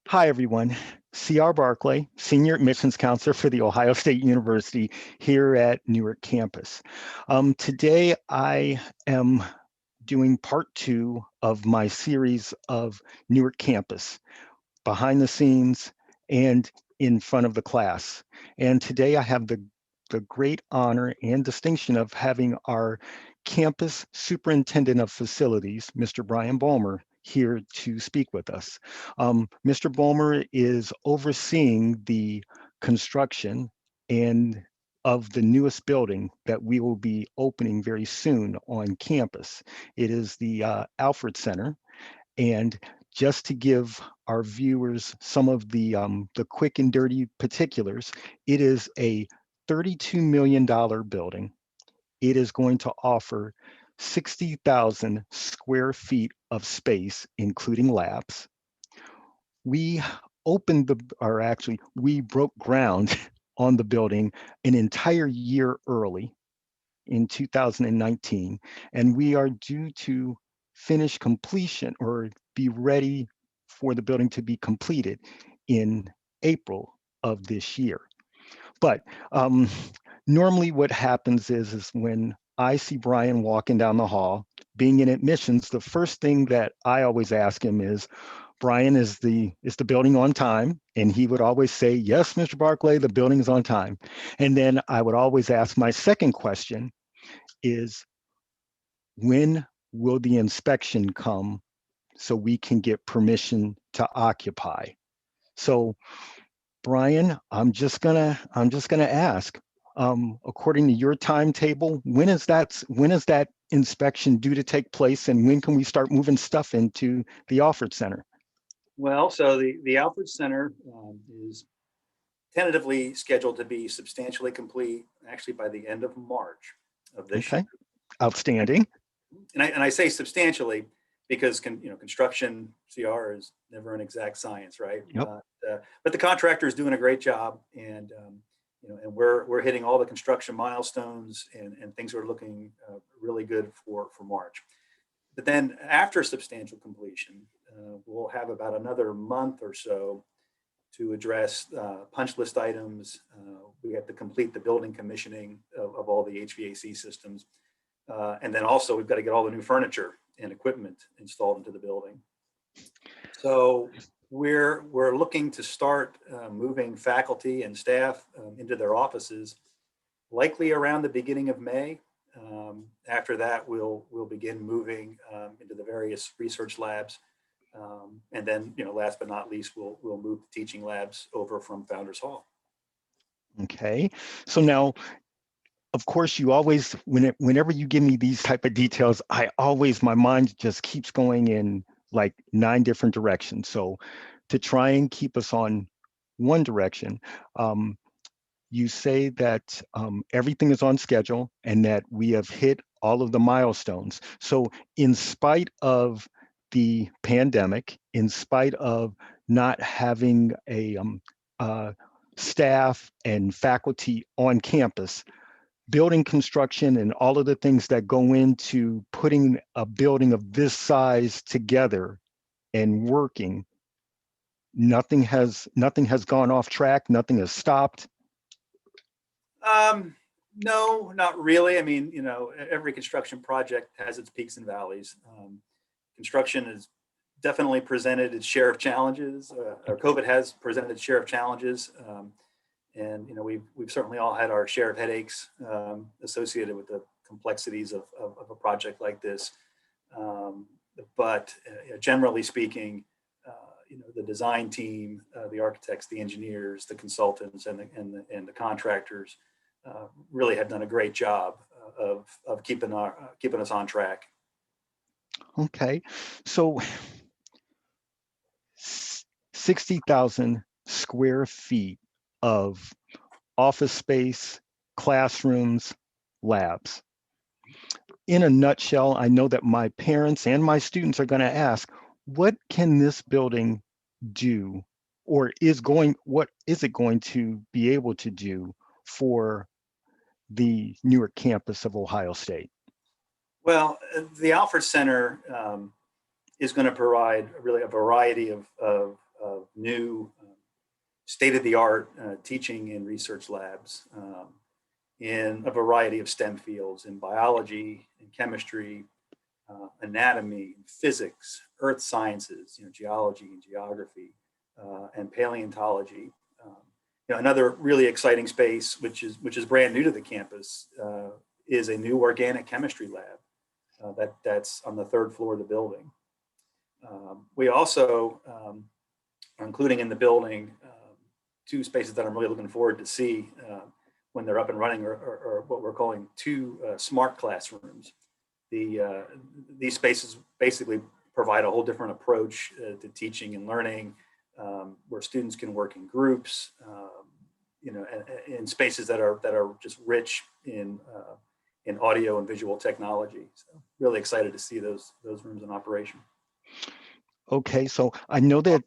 Hi, everyone. C.R. Barclay, Senior Admissions Counselor for The Ohio State University here at Newark campus. Today, I am doing part two of my series of Newark campus, behind the scenes and in front of the class. And today I have the great honor and distinction of having our campus superintendent of facilities, Mr. Brian Balmer, here to speak with us. Mr. Balmer is overseeing the construction and of the newest building that we will be opening very soon on campus. It is the Alfred Center, and just to give our viewers some of the quick and dirty particulars, it is a $32 million building. It is going to offer 60,000 square feet of space, including labs. We opened or actually, we broke ground on the building an entire year early in 2019, and we are due to finish completion or be ready for the building to be completed in April of this year. But normally what happens is when I see Brian walking down the hall, being in admissions, the first thing that I always ask him is, Brian, is the building on time? And he would always say, yes, Mr. Barclay, the building is on time. And then I would always ask my second question is, when will the inspection come so we can get permission to occupy? So Brian, I'm just gonna ask, according to your timetable, when is that inspection due to take place, and when can we start moving stuff into the Alfred Center? Well, so the Alfred Center is tentatively scheduled to be substantially complete actually by the end of March of this year. Okay, outstanding. And I say substantially because construction CR is never an exact science, right? Yep. But the contractor is doing a great job, and and we're hitting all the construction milestones, and things are looking really good for March. But then after substantial completion, we'll have about another month or so to address punch list items. We have to complete the building commissioning of all the HVAC systems. And then also we've got to get all the new furniture and equipment installed into the building. So we're looking to start moving faculty and staff into their offices likely around the beginning of May. After that, we'll begin moving into the various research labs, and then, last but not least, we'll move the teaching labs over from Founders Hall. Okay, so now, of course, you always, whenever you give me these type of details, my mind just keeps going in like 9 different directions. So to try and keep us on one direction, you say that everything is on schedule and that we have hit all of the milestones. So in spite of the pandemic, in spite of not having a staff and faculty on campus, building construction and all of the things that go into putting a building of this size together and working, nothing has gone off track, nothing has stopped. No, not really. I mean, every construction project has its peaks and valleys. Construction has definitely presented its share of challenges, or COVID has presented its share of challenges. And we've certainly all had our share of headaches associated with the complexities of a project like this. But generally speaking, the design team, the architects, the engineers, the consultants, and the contractors really have done a great job of keeping us on track. Okay, so 60,000 square feet of office space, classrooms, labs. In a nutshell, I know that my parents and my students are going to ask, what can this building do, or what is it going to be able to do for the Newark campus of Ohio State? Well, the Alfred Center is going to provide really a variety of of new state-of-the-art teaching and research labs in a variety of STEM fields, in biology, in chemistry, anatomy, physics, earth sciences, geology and geography, and paleontology. Another really exciting space, which is brand new to the campus, is a new organic chemistry lab that's on the third floor of the building. We also are including in the building two spaces that I'm really looking forward to see when they're up and running, or what we're calling two smart classrooms. These spaces basically provide a whole different approach to teaching and learning, where students can work in groups, in spaces that are just rich in audio and visual technology. So really excited to see those rooms in operation. Okay, so I know that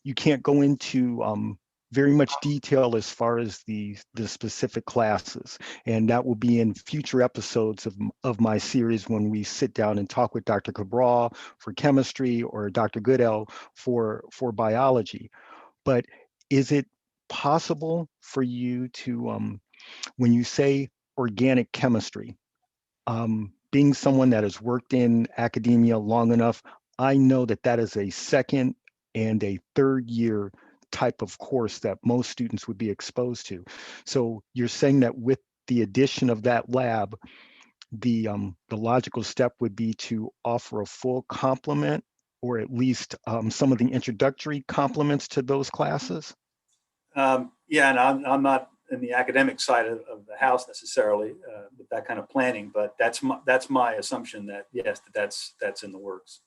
you can't go into very much detail as far as the specific classes, and that will be in future episodes of my series when we sit down and talk with Dr. Cabral for chemistry or Dr. Goodell for biology. But is it possible for you to, when you say organic chemistry, being someone that has worked in academia long enough, I know that that is a second and a third year type of course that most students would be exposed to. So you're saying that with the addition of that lab, the logical step would be to offer a full complement, or at least some of the introductory complements to those classes? Yeah, and I'm not in the academic side of the house necessarily with that kind of planning, but that's my assumption that yes, that's in the works.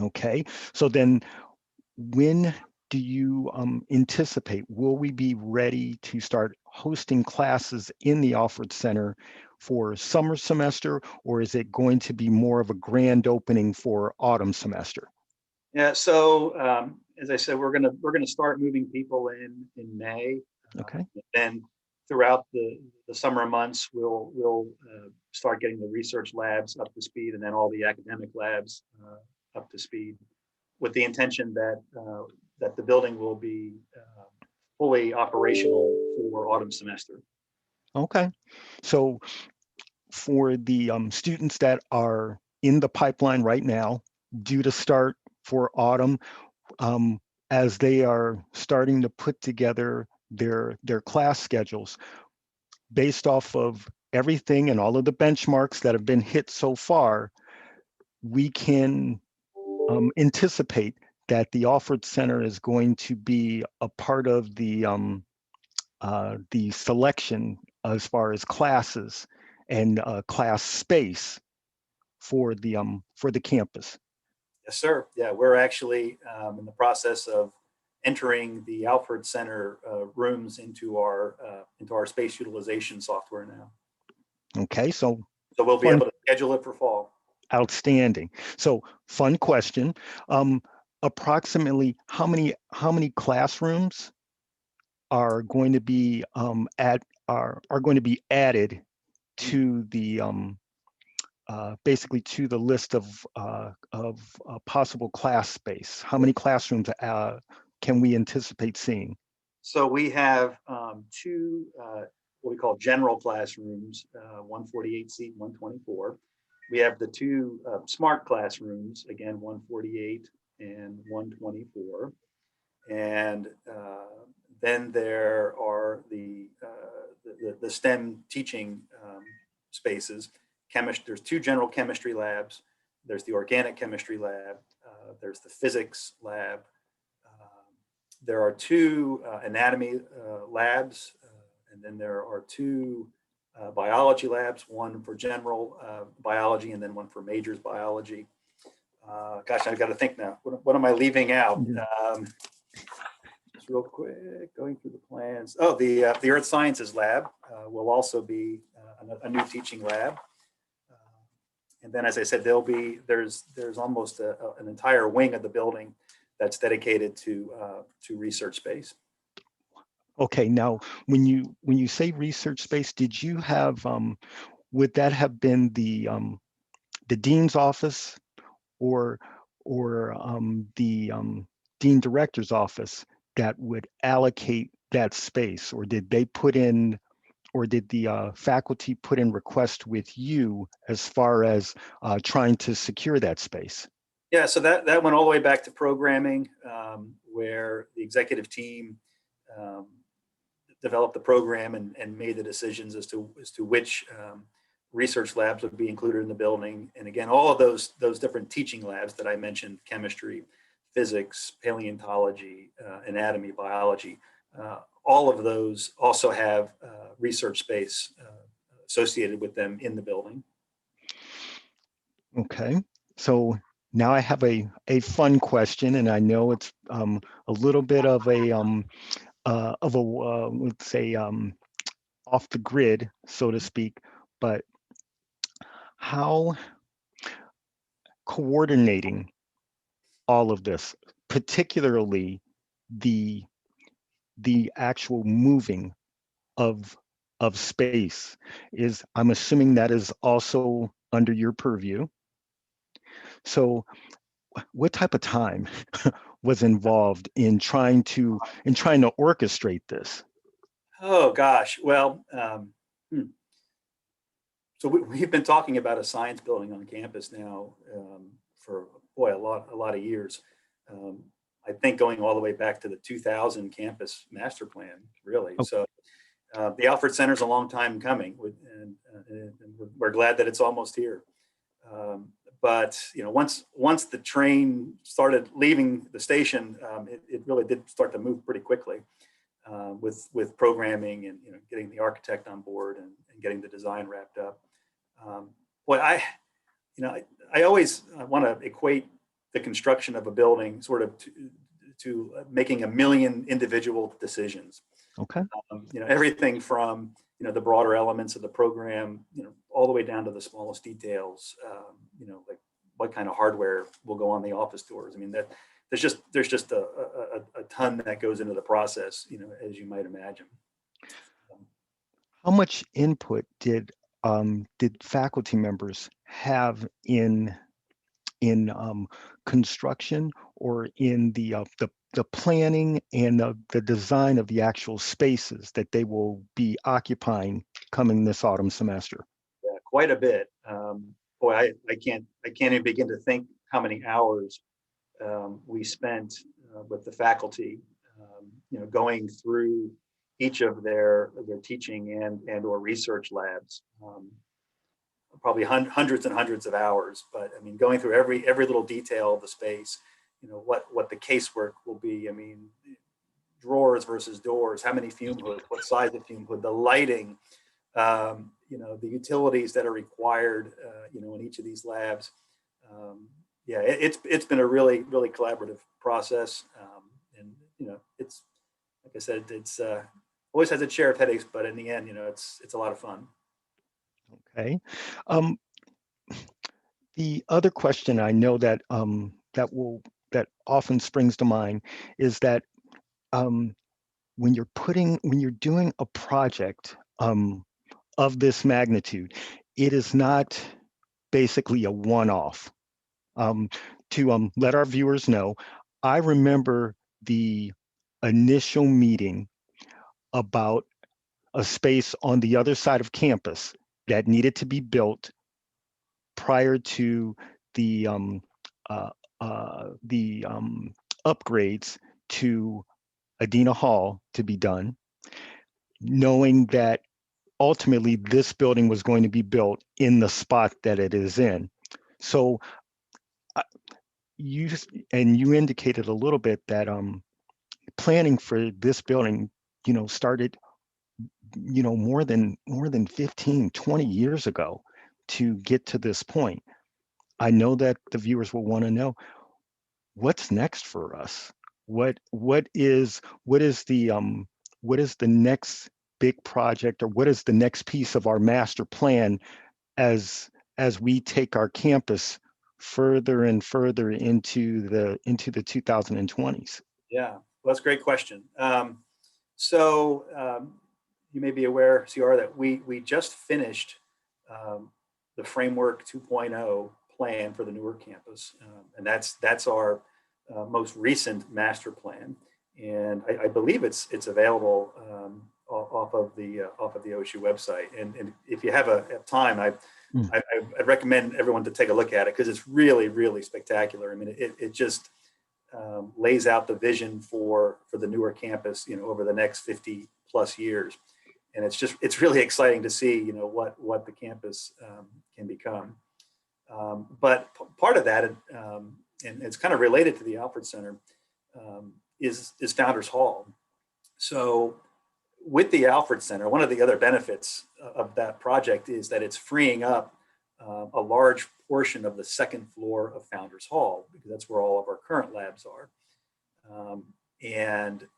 Okay, so then when do you anticipate, will we be ready to start hosting classes in the Alford Center for summer semester, or is it going to be more of a grand opening for autumn semester? Yeah, so as I said, we're gonna start moving people in May. Okay. Then throughout the summer months, we'll start getting the research labs up to speed, and then all the academic labs up to speed, with the intention that that the building will be fully operational for autumn semester. Okay. So for the students that are in the pipeline right now, due to start for autumn, um, as they are starting to put together their class schedules, based off of everything and all of the benchmarks that have been hit so far, we can anticipate that the Alford Center is going to be a part of the selection as far as classes and class space for the campus. Yes, sir. Yeah, we're actually in the process of entering the Alford Center rooms into our space utilization software now. Okay, so we'll be fun, able to schedule it for fall. outstanding. So fun question. Approximately how many classrooms are going to be are going to be added to the basically to the list of possible class space? How many classrooms can we anticipate seeing? So we have two what we call general classrooms, 148 seat, 124. We have the two smart classrooms, again 148 and 124, and then there are the STEM teaching spaces. There's two general chemistry labs. There's the organic chemistry lab. There's the physics lab. There are two anatomy labs, and then there are two biology labs, one for general biology and then one for majors biology. Gosh, I've got to think now. What am I leaving out? Just real quick, going through the plans. Oh, the Earth Sciences lab will also be a new teaching lab. And then, as I said, there's almost an entire wing of the building that's dedicated to research space. Okay, now when you say research space, did you have would that have been the dean's office or the dean director's office that would allocate that space, or did they put in, or did the faculty put in request with you as far as trying to secure that space? Yeah, so that went all the way back to programming, where the executive team um, developed the program and made the decisions as to which research labs would be included in the building. And again, all of those different teaching labs that I mentioned: chemistry, physics, paleontology, anatomy, biology. All of those also have research space associated with them in the building. Okay, so now I have a fun question, and I know it's a little bit of a let's say off the grid, so to speak, but how coordinating all of this, particularly the actual moving of space, is, I'm assuming that is also under your purview. So what type of time was involved in trying to orchestrate this? Oh gosh, well, so we've been talking about a science building on campus now for boy a lot of years. Um, I think going all the way back to the 2000 campus master plan, really. Oh, So the Alfred Center is a long time coming, and we're glad that it's almost here. But once the train started leaving the station, it really did start to move pretty quickly with programming and getting the architect on board and getting the design wrapped up. Boy, I always want to equate the construction of a building sort of to making a million individual decisions. okay. Everything from the broader elements of the program, all the way down to the smallest details. Like what kind of hardware will go on the office doors. I mean, that there's just a ton that goes into the process, as you might imagine. How much input did faculty members have in construction, or in the planning and the design of the actual spaces that they will be occupying coming this autumn semester? Yeah, quite a bit. Boy, I can't even begin to think how many hours we spent with the faculty, going through each of their teaching and or research labs. Probably hundreds and hundreds of hours, but I mean, going through every little detail of the space, what the casework will be. I mean, drawers versus doors, how many fume hoods, what size of fume hood, the lighting, the utilities that are required, in each of these labs. Yeah, it's been a really collaborative process, and it's, like I said, it's always has its share of headaches, but in the end, it's a lot of fun. Okay. Um, the other question I know that that often springs to mind is that um, when you're doing a project of this magnitude, it is not basically a one-off. To let our viewers know, I remember the initial meeting about a space on the other side of campus that needed to be built prior to the uh, upgrades to Adena Hall to be done, knowing that ultimately this building was going to be built in the spot that it is in. So you indicated a little bit that planning for this building, started, more than 15, 20 years ago to get to this point. I know that the viewers will want to know what's next for us. What is the next big project, or what is the next piece of our master plan as we take our campus further and further into the 2020s? Yeah, well, that's a great question. So you may be aware, CR, that we just finished the Framework 2.0 plan for the Newark campus, and that's our most recent master plan, and I believe it's available off of the OSU website. And if you have time, Mm. I'd recommend everyone to take a look at it, because it's really, really spectacular. I mean, it just lays out the vision for the Newark campus, over the next 50 plus years. And it's really exciting to see, what the campus can become. But part of that, and it's kind of related to the Alfred Center, is Founders Hall. So with the Alfred Center, one of the other benefits of that project is that it's freeing up a large portion of the second floor of Founders Hall, because that's where all of our current labs are. And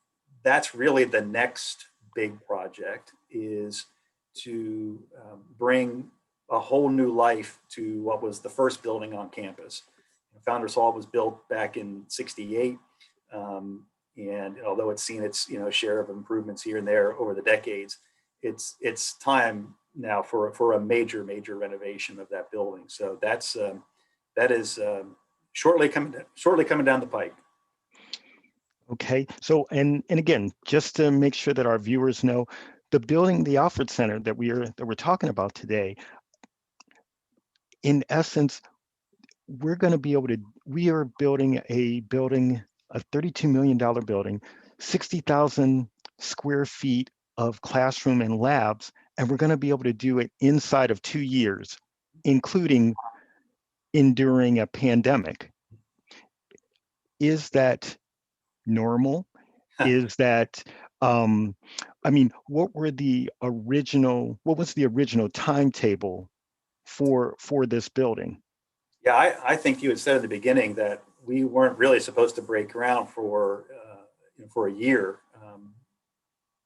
that's really the next big project, is to bring a whole new life to what was the first building on campus. Founders Hall was built back in '68. And although it's seen its share of improvements here and there over the decades, it's time now for a major renovation of that building. So that is shortly coming down the pike. Okay, so and again, just to make sure that our viewers know, the building, the Alfred Center that we're talking about today, in essence, we are building a $32 million building, 60,000 square feet of classroom and labs, and we're going to be able to do it inside of 2 years, including enduring a pandemic. Is that normal? Is that, I mean, what was the original timetable for this building? Yeah, I think you had said at the beginning that we weren't really supposed to break ground for a year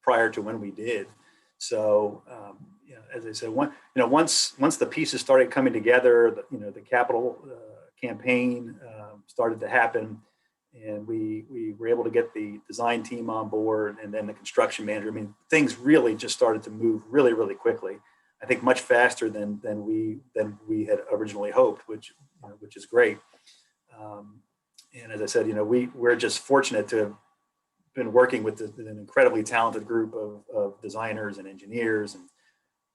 prior to when we did. So, as I said, once the pieces started coming together, the capital campaign started to happen, and we were able to get the design team on board, and then the construction manager. I mean, things really just started to move really, really quickly. I think much faster than we had originally hoped, which is great. And as I said, we're just fortunate to have been working with an incredibly talented group of designers and engineers and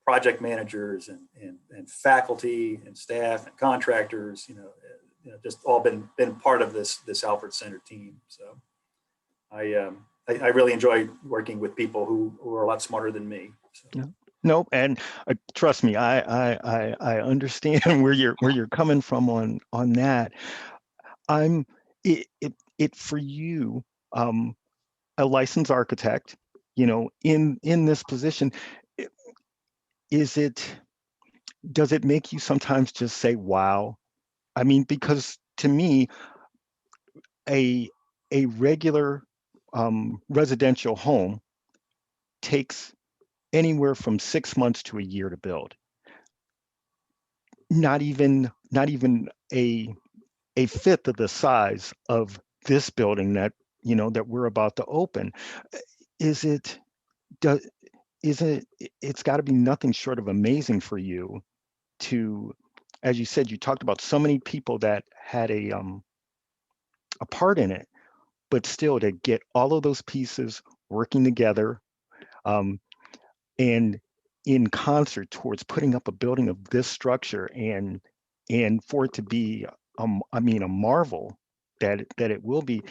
project managers and faculty and staff and contractors. Just all been part of this Alfred Center team. So I really enjoy working with people who are a lot smarter than me. So. Yeah. No, and trust me, I understand where you're coming from on that. It for you, a licensed architect, in this position, does it make you sometimes just say, wow? I mean, because to me, a regular residential home takes anywhere from 6 months to a year to build. Not even a fifth of the size of this building that we're about to open. It's got to be nothing short of amazing for you to, as you said, you talked about so many people that had a part in it, but still to get all of those pieces working together, and in concert towards putting up a building of this structure, and for it to be a marvel that it will be.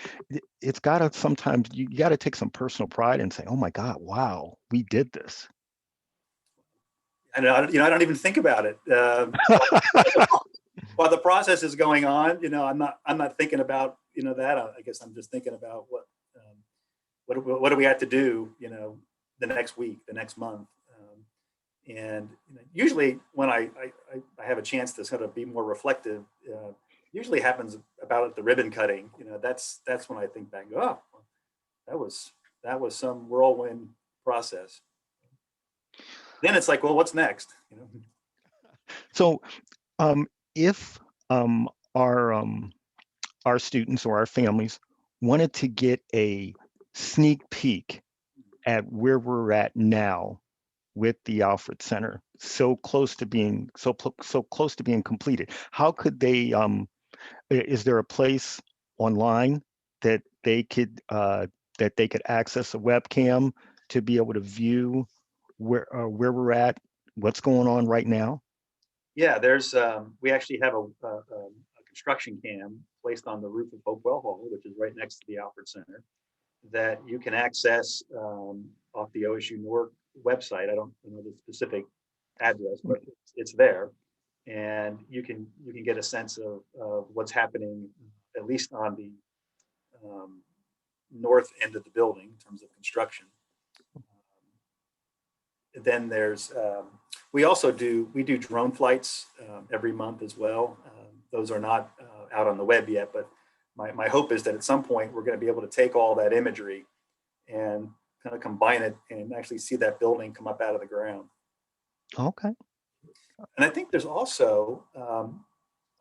It's got to, sometimes you got to take some personal pride and say, oh my God, wow, we did this. I don't even think about it while the process is going on. I'm not thinking about that. I guess I'm just thinking about what do we have to do the next week, the next month. And usually when I have a chance to sort of be more reflective, usually happens about at the ribbon cutting. That's when I think back, oh, that was some whirlwind process. Then it's like, well, what's next? So if our students or our families wanted to get a sneak peek at where we're at now with the Alfred Center, so close to being completed, how could they? Is there a place online that they could access a webcam to be able to view where we're at, what's going on right now? Yeah, there's we actually have a construction cam placed on the roof of Hopewell Hall, which is right next to the Alfred Center, that you can access off the OSU Newark website. I don't know the specific address, but it's there, and you can get a sense of what's happening at least on the um, north end of the building in terms of construction. Then there's we do drone flights every month as well. Those are not out on the web yet, but my hope is that at some point we're going to be able to take all that imagery and kind of combine it and actually see that building come up out of the ground. Okay. And I think there's also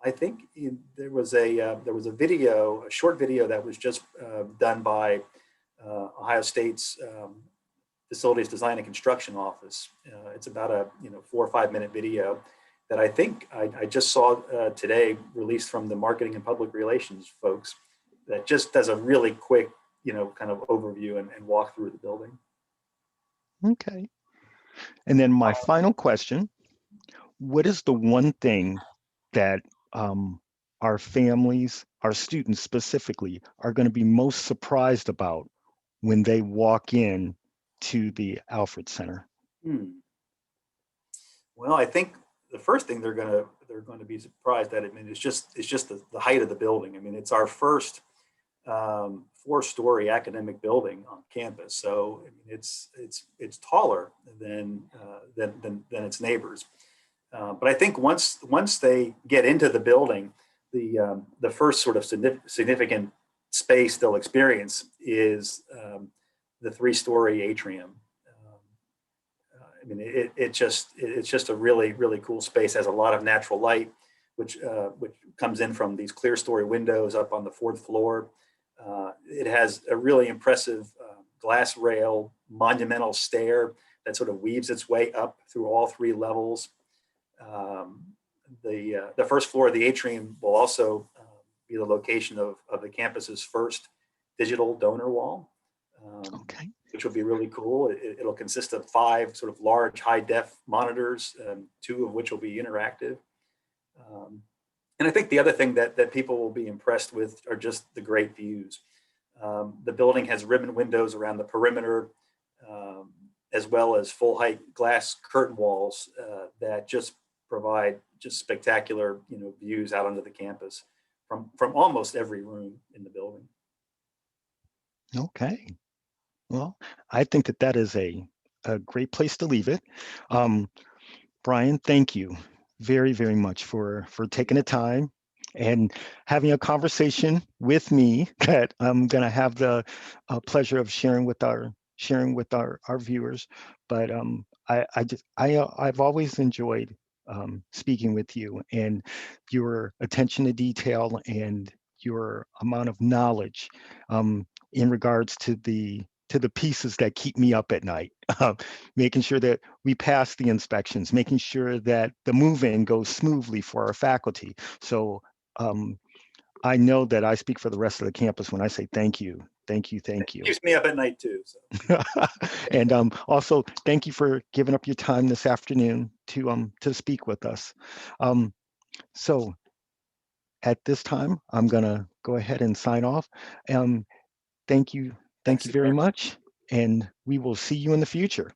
there was a video, a short video that was just done by Ohio State's Facilities Design and Construction Office. It's about a 4 or 5 minute video that I think I just saw today, released from the marketing and public relations folks, that just does a really quick kind of overview and walk through the building. Okay. And then my final question: what is the one thing that our families, our students specifically, are going to be most surprised about when they walk in to the Alfred Center? Well, I think the first thing they're going to be surprised at. I mean, it's just the height of the building. I mean, it's our first 4-story academic building on campus, so I mean, it's taller than its neighbors. But I think once they get into the building, the first sort of significant space they'll experience is the 3-story atrium. I mean, it's just a really, really cool space. Has a lot of natural light, which comes in from these clear story windows up on the 4th floor. It has a really impressive glass rail monumental stair that sort of weaves its way up through all 3 levels. The first floor of the atrium will also be the location of the campus's first digital donor wall. Okay. Which will be really cool. It'll consist of 5 sort of large high-def monitors, 2 of which will be interactive. And I think the other thing that people will be impressed with are just the great views. The building has ribbon windows around the perimeter, as well as full-height glass curtain walls that just provide just spectacular views out onto the campus from almost every room in the building. Okay. Well, I think that is a great place to leave it. Brian, thank you very, very much for taking the time and having a conversation with me that I'm going to have the pleasure of sharing with our viewers. But I've always enjoyed speaking with you, and your attention to detail and your amount of knowledge in regards to the pieces that keep me up at night, making sure that we pass the inspections, making sure that the move-in goes smoothly for our faculty. So I know that I speak for the rest of the campus when I say thank you, thank you, thank you. It keeps me up at night too. So. And also, thank you for giving up your time this afternoon to speak with us. So at this time, I'm gonna go ahead and sign off. Thank you very much, and we will see you in the future.